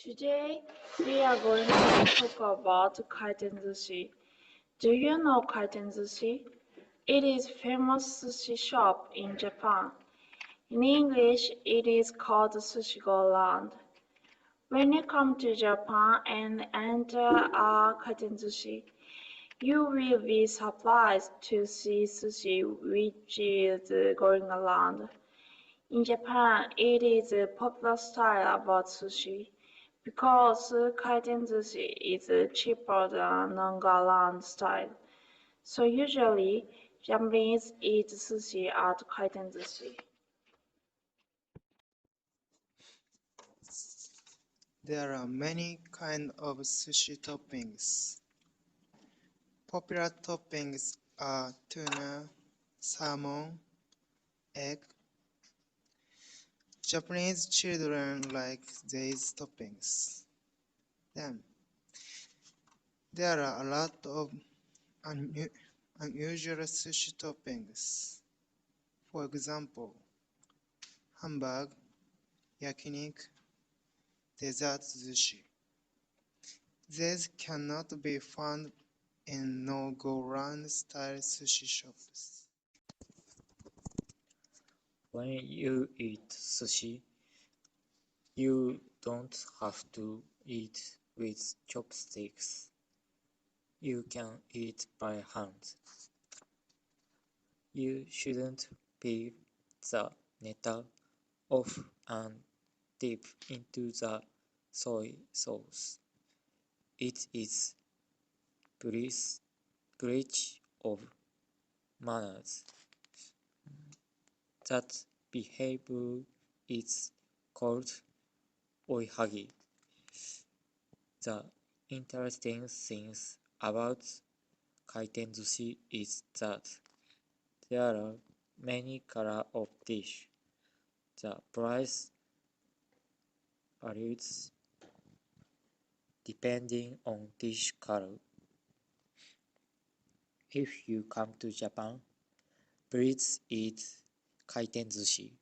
Today, we are going to talk about kaiten sushi. Do you know kaiten sushi? It is a famous sushi shop in Japan. In English, it is called Sushi Go Land. When you come to Japan and enter a kaiten sushi, you will be surprised to see sushi which is going around. In Japan, it is a popular style about sushi because kaiten sushi is cheaper than non-garan style. So usually, Japanese eat sushi at kaiten sushi. There are many kinds of sushi toppings. Popular toppings are tuna, salmon, egg. Japanese children like these toppings. Then, there are a lot of unusual sushi toppings. For example, hamburg, yakiniku, dessert sushi. These cannot be found in no-go-round style sushi shops. When you eat sushi, you don't have to eat with chopsticks. You can eat by hand. You shouldn't peel the neta off and dip into the soy sauce. It is breach of manners. That behavior is called oihagi. The interesting thing about kaiten sushi is that there are many colors of dish. The price varies depending on dish color. If you come to Japan, please eat kaiten sushi.